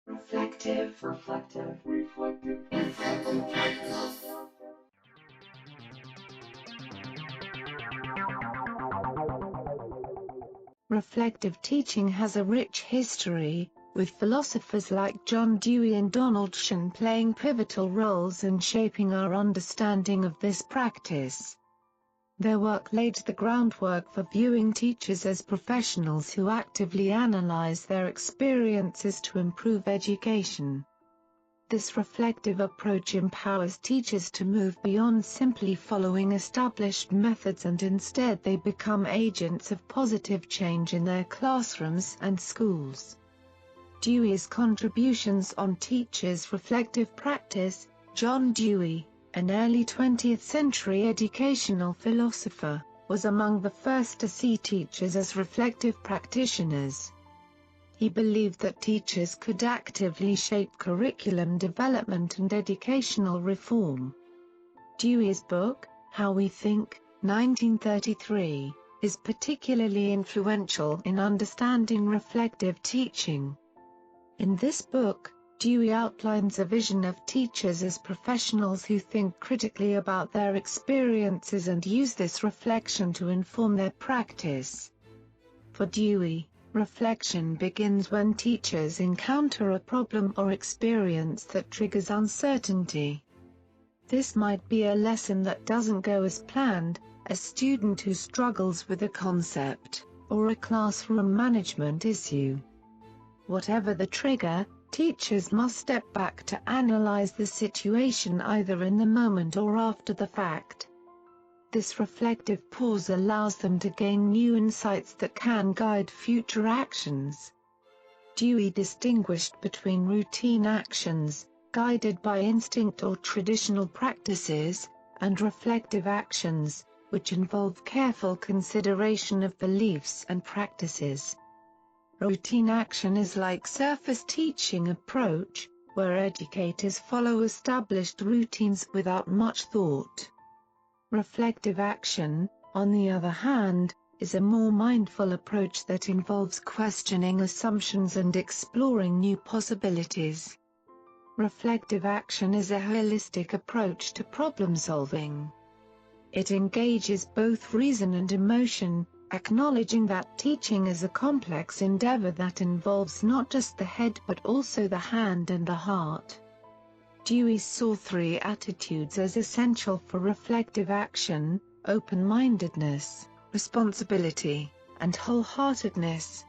Reflective, reflective, reflective, reflective practice. Reflective teaching has a rich history, with philosophers like John Dewey and Donald Shinn playing pivotal roles in shaping our understanding of this practice. Their work laid the groundwork for viewing teachers as professionals who actively analyze their experiences to improve education. This reflective approach empowers teachers to move beyond simply following established methods, and instead they become agents of positive change in their classrooms and schools. Dewey's contributions on teachers' reflective practice. John Dewey, an early 20th century educational philosopher, was among the first to see teachers as reflective practitioners. He believed that teachers could actively shape curriculum development and educational reform. Dewey's book, How We Think, 1933, is particularly influential in understanding reflective teaching. In this book, Dewey outlines a vision of teachers as professionals who think critically about their experiences and use this reflection to inform their practice. For Dewey, reflection begins when teachers encounter a problem or experience that triggers uncertainty. This might be a lesson that doesn't go as planned, a student who struggles with a concept, or a classroom management issue. Whatever the trigger, teachers must step back to analyze the situation either in the moment or after the fact. This reflective pause allows them to gain new insights that can guide future actions. Dewey distinguished between routine actions, guided by instinct or traditional practices, and reflective actions, which involve careful consideration of beliefs and practices. Routine action is like surface teaching approach, where educators follow established routines without much thought. Reflective action, on the other hand, is a more mindful approach that involves questioning assumptions and exploring new possibilities. Reflective action is a holistic approach to problem solving. It engages both reason and emotion, acknowledging that teaching is a complex endeavor that involves not just the head but also the hand and the heart. Dewey saw three attitudes as essential for reflective action: open-mindedness, responsibility, and wholeheartedness.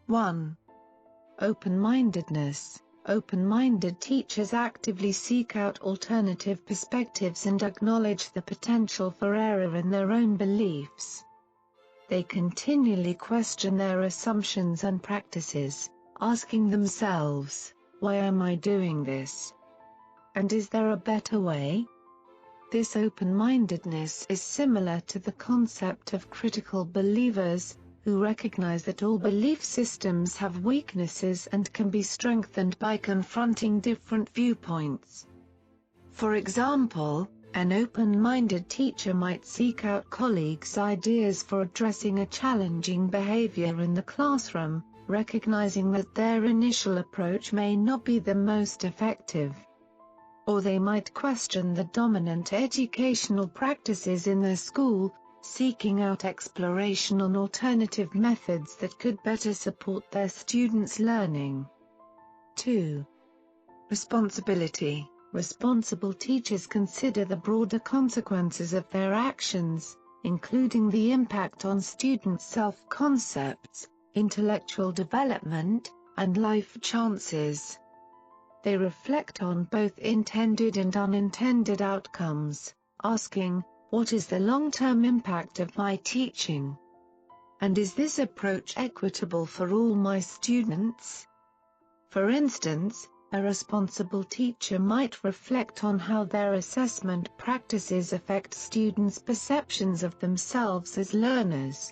1. Open-mindedness. Open-minded teachers actively seek out alternative perspectives and acknowledge the potential for error in their own beliefs. They continually question their assumptions and practices, asking themselves, "Why am I doing this? And is there a better way?" This open-mindedness is similar to the concept of critical believers, who recognize that all belief systems have weaknesses and can be strengthened by confronting different viewpoints. For example, an open-minded teacher might seek out colleagues' ideas for addressing a challenging behavior in the classroom, recognizing that their initial approach may not be the most effective. Or they might question the dominant educational practices in their school, seeking out exploration on alternative methods that could better support their students' learning. 2. Responsibility. Responsible teachers consider the broader consequences of their actions, including the impact on students' self-concepts, intellectual development, and life chances. They reflect on both intended and unintended outcomes, asking, "What is the long-term impact of my teaching? And is this approach equitable for all my students?" For instance, a responsible teacher might reflect on how their assessment practices affect students' perceptions of themselves as learners.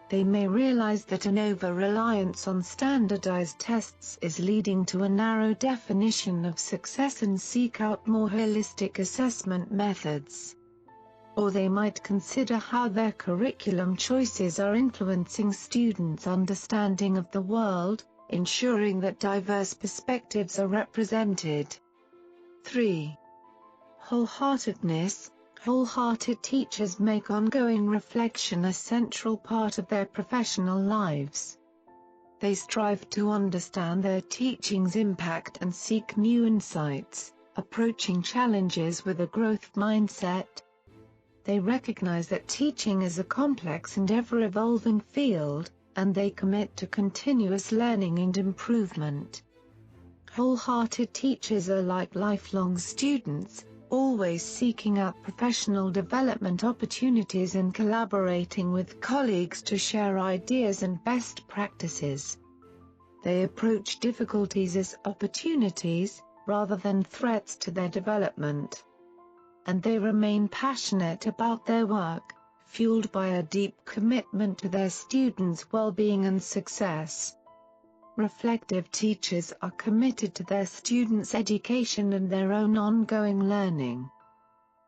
They may realize that an over-reliance on standardized tests is leading to a narrow definition of success and seek out more holistic assessment methods. Or they might consider how their curriculum choices are influencing students' understanding of the world, ensuring that diverse perspectives are represented. 3. Wholeheartedness. Wholehearted teachers make ongoing reflection a central part of their professional lives. They strive to understand their teaching's impact and seek new insights, approaching challenges with a growth mindset. They recognize that teaching is a complex and ever-evolving field, and they commit to continuous learning and improvement. Wholehearted teachers are like lifelong students, always seeking out professional development opportunities and collaborating with colleagues to share ideas and best practices. They approach difficulties as opportunities, rather than threats to their development. And they remain passionate about their work, fueled by a deep commitment to their students' well-being and success. Reflective teachers are committed to their students' education and their own ongoing learning.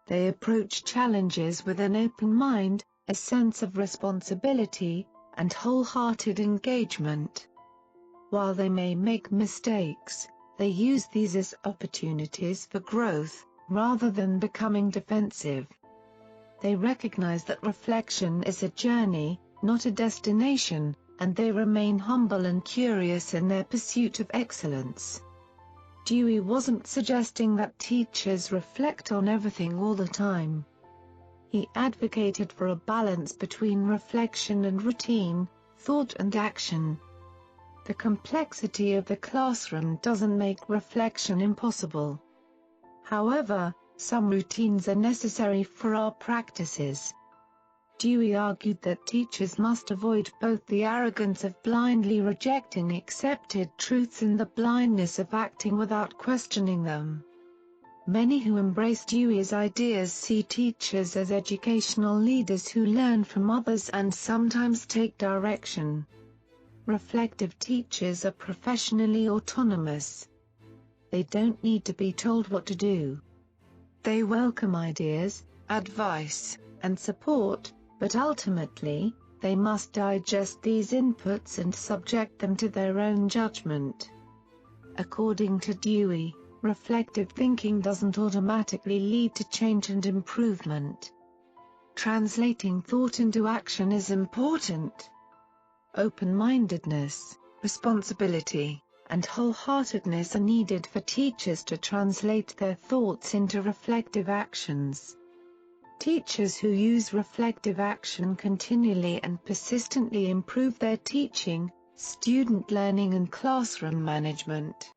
They approach challenges with an open mind, a sense of responsibility, and wholehearted engagement. While they may make mistakes, they use these as opportunities for growth, rather than becoming defensive. They recognize that reflection is a journey, not a destination, and they remain humble and curious in their pursuit of excellence. Dewey wasn't suggesting that teachers reflect on everything all the time. He advocated for a balance between reflection and routine, thought and action. The complexity of the classroom doesn't make reflection impossible. However, some routines are necessary for our practices. Dewey argued that teachers must avoid both the arrogance of blindly rejecting accepted truths and the blindness of acting without questioning them. Many who embrace Dewey's ideas see teachers as educational leaders who learn from others and sometimes take direction. Reflective teachers are professionally autonomous. They don't need to be told what to do. They welcome ideas, advice, and support, but ultimately, they must digest these inputs and subject them to their own judgment. According to Dewey, reflective thinking doesn't automatically lead to change and improvement. Translating thought into action is important. Open-mindedness, responsibility, and wholeheartedness are needed for teachers to translate their thoughts into reflective actions. Teachers who use reflective action continually and persistently improve their teaching, student learning and classroom management.